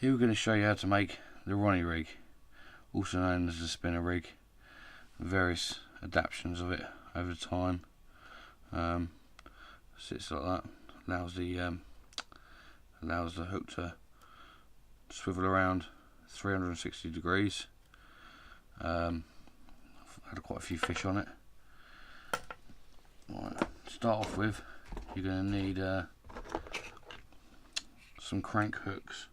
Here we're going to show you how to make the Ronnie rig, also known as the spinner rig. Various adaptations of it over time. Sits like that, allows the hook to swivel around 360 degrees. I've had quite a few fish on it. Right, to start off with, you're going to need some crank hooks,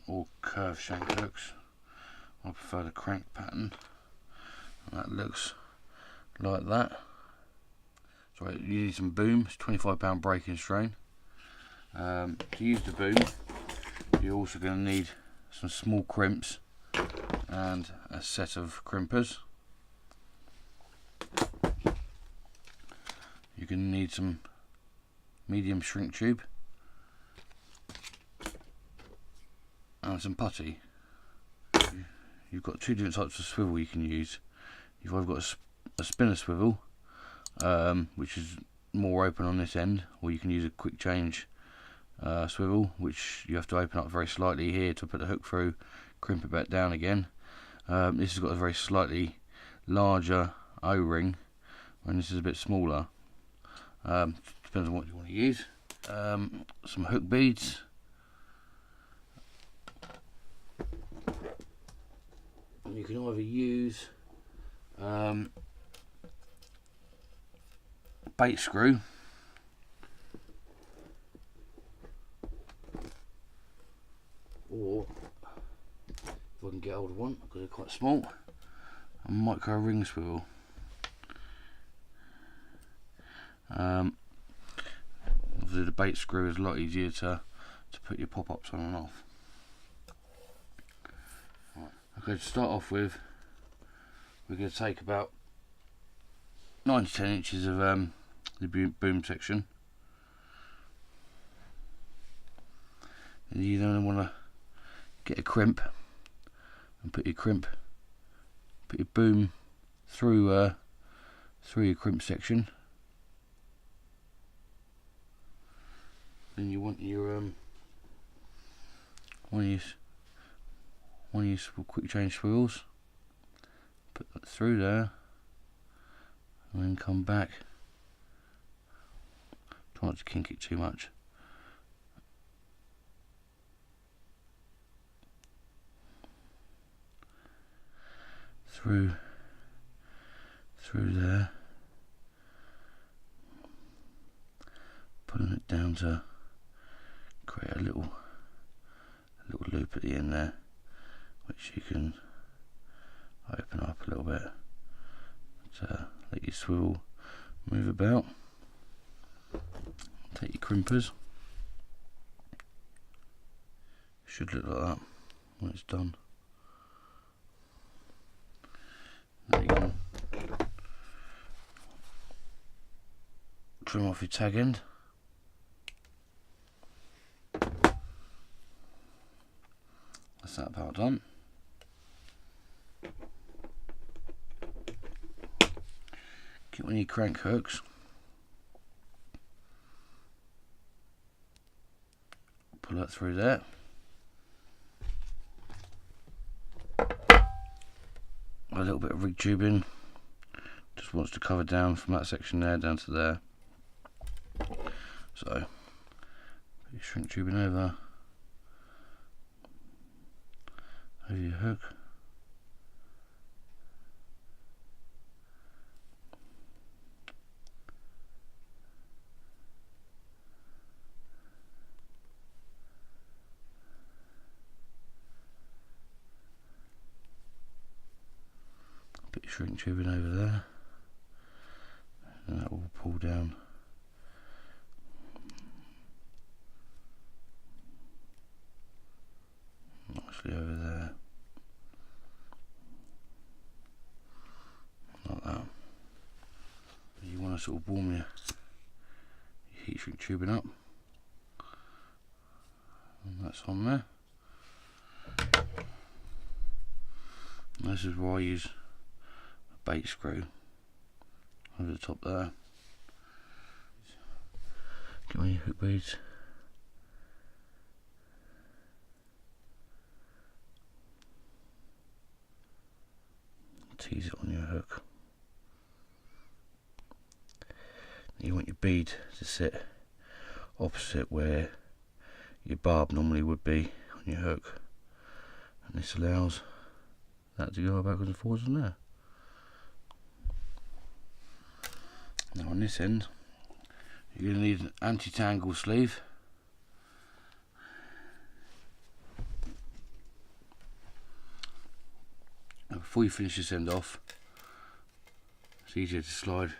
or curved shank hooks. I prefer the crank pattern, and that looks like that. So you need some boom. It's 25-pound breaking strain. To use the boom, you're also going to need some small crimps and a set of crimpers. You're going to need some medium shrink tube and some putty. You've got two different types of swivel you can use. You've either got a spinner swivel, which is more open on this end, or you can use a quick change swivel, which you have to open up very slightly here to put the hook through, crimp it back down again. This has got a very slightly larger O-ring, and this is a bit smaller. Depends on what you want to use. Some hook beads. And you can either use bait screw, or if I can get hold of one because they're quite small, a micro ring swivel. Obviously the bait screw is a lot easier to put your pop-ups on and off. Right. Okay, to start off with, we're going to take about 9 to 10 inches of the boom section. And you then want to get a crimp and put your boom through your crimp section. Then you want your one of your quick change swivels. Put that through there, and then come back. Try not to kink it too much. Through there, pulling it down to create a little loop at the end there, which you can open up a little bit to let your swivel move about. Take your crimpers. Should look like that when it's done. Then you can trim off your tag end. That's that part done. Get one of your crank hooks. Pull that through there. A little bit of rig tubing. Just wants to cover down from that section there down to there. So, put your shrink tubing over your hook. Put your shrink tubing over there, and that will pull down nicely over there, like that. You want to sort of warm your heat shrink tubing up, and that's on there. And this is where I use a bait screw over the top there. Get my hook beads. tease it on your hook. You want your bead to sit opposite where your barb normally would be on your hook, and this allows that to go backwards and forwards on there. Now on this end you're going to need an anti-tangle sleeve. Now before you finish this end off, it's easier to slide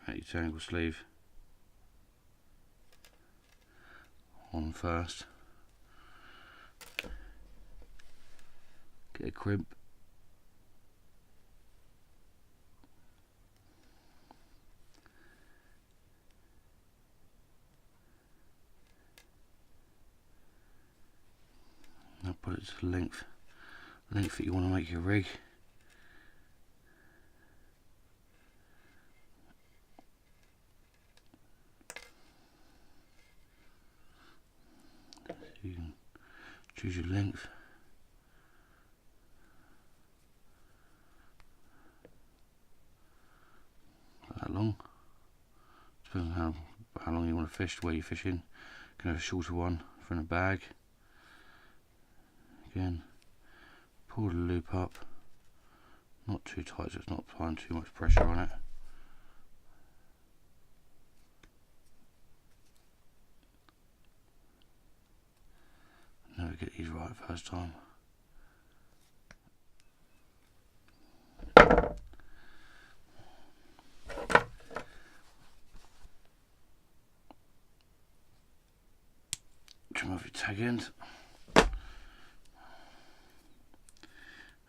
anti-tangle sleeve on first. Get a crimp. Now put it to the length that you want to make your rig. So you can choose your length. That long. Depends on how long you want to fish, where you're fishing. You can have a shorter one for in a bag. Again, pull the loop up, not too tight so it's not applying too much pressure on it. Never get these right first time. Trim off your tag end.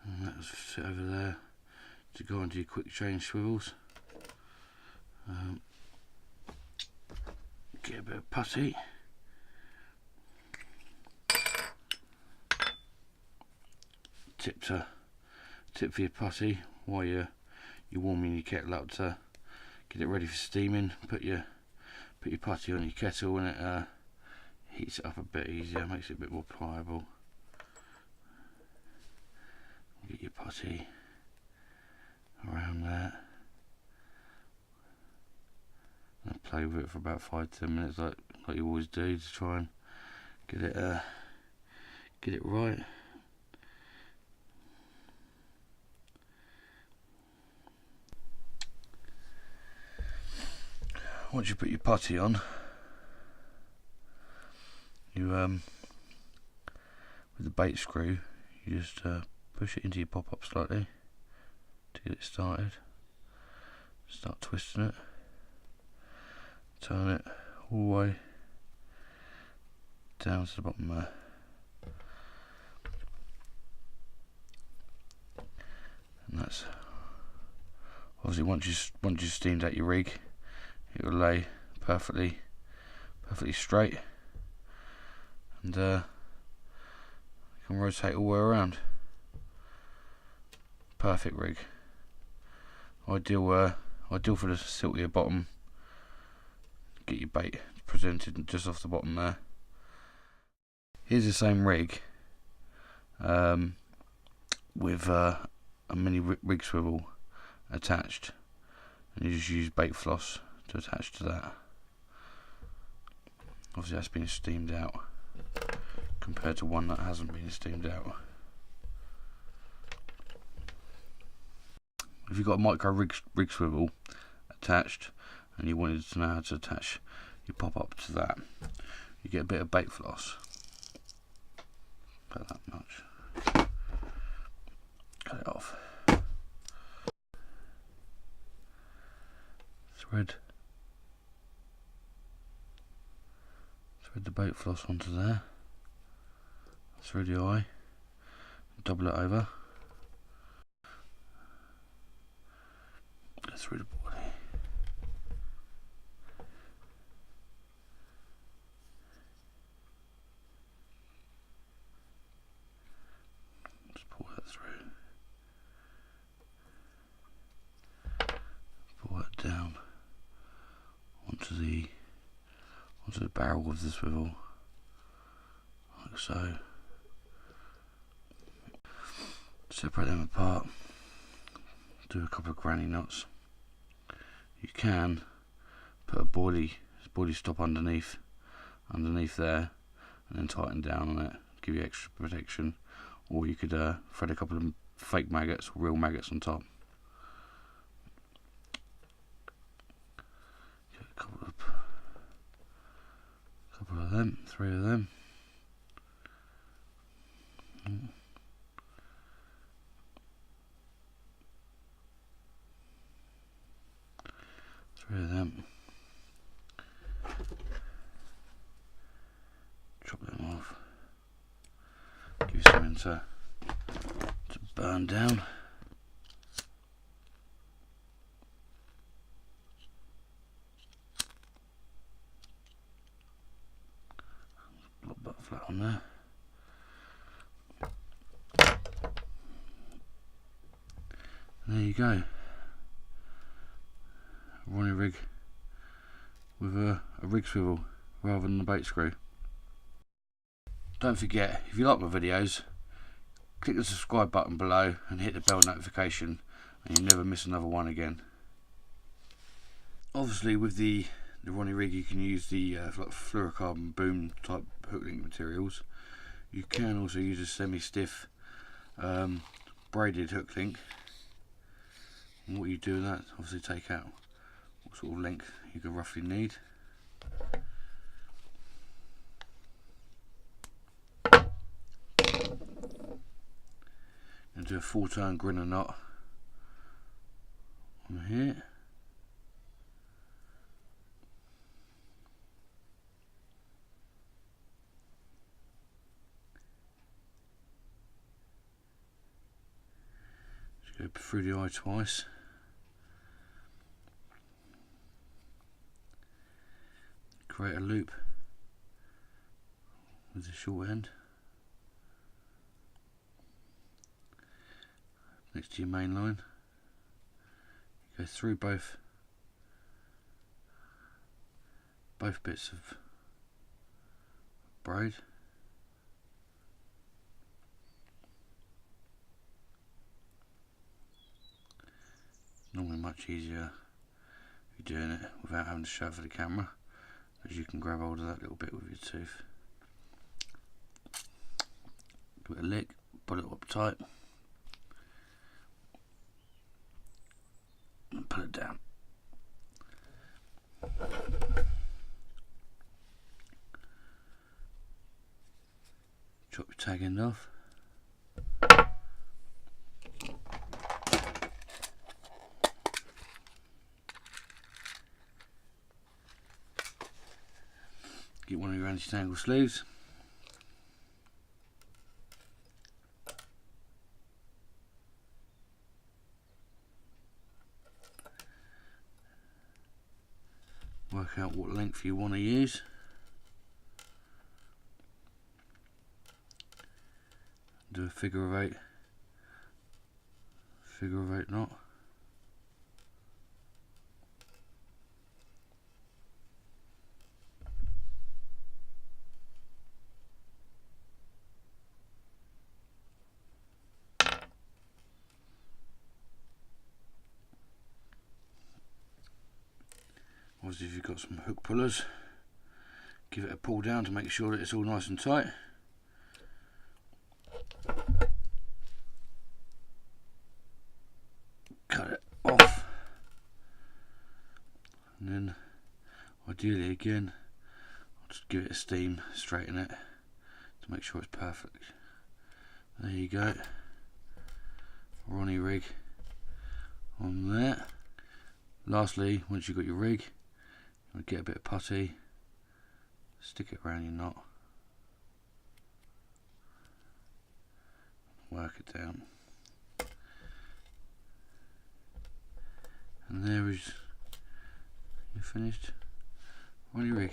And that will sit over there to go onto your quick change swivels. Get a bit of putty. Tip for your putty while you're warming your kettle up to get it ready for steaming. Put your putty on your kettle and it heats it up a bit easier, makes it a bit more pliable. Get your putty around there and play with it for about 5-10 minutes like you always do to try and get it right. Once you put your putty on, you with the bait screw, you just push it into your pop-up slightly to get it started. Start twisting it, turn it all the way down to the bottom there. And that's obviously once you steamed out your rig, it will lay perfectly straight, and you can rotate all the way around. Perfect rig. Ideal for the siltier bottom. Get your bait presented just off the bottom there. Here's the same rig with a mini rig swivel attached, and you just use bait floss to attach to that. Obviously that's been steamed out compared to one that hasn't been steamed out. If you've got a micro rig swivel attached and you wanted to know how to attach your pop-up to that, you get a bit of bait floss, about that much, cut it off, thread the bait floss onto there, through the eye, double it over, through the body. Just pull that through. Pull that down onto the barrel of the swivel, like so. separate them apart, do a couple of granny knots. You can put a body stop underneath there and then tighten down on it, give you extra protection, or you could thread a couple of fake maggots or real maggots on top. Get a couple of them, 3 of them. 3 of them. Chop them off. Give you something to burn down. Block that flat on there. And there you go. Ronnie rig with a rig swivel rather than a bait screw. Don't forget, if you like my videos, click the subscribe button below and hit the bell notification, and you'll never miss another one again. Obviously with the Ronnie rig you can use the like fluorocarbon boom type hook link materials. You can also use a semi-stiff braided hook link. And what you do with that, obviously take out what sort of length you could roughly need. And do a 4-turn grinner knot on here. Just go through the eye twice. Create a loop with the short end next to your main line. Go through both bits of braid. Normally much easier if you're doing it without having to show it for the camera, as you can grab hold of that little bit with your tooth. Give it a lick, pull it up tight, and pull it down. Chop your tag end off. Get one of your anti-tangle sleeves. Work out what length you want to use. Do a figure of 8 knot. Obviously, if you've got some hook pullers, give it a pull down to make sure that it's all nice and tight. Cut it off, and then ideally again I'll just give it a steam, straighten it to make sure it's perfect. There you go, Ronnie rig on there. Lastly, once you've got your rig, you want to get a bit of putty, stick it around your knot, work it down, and there is your finished Ronnie rig.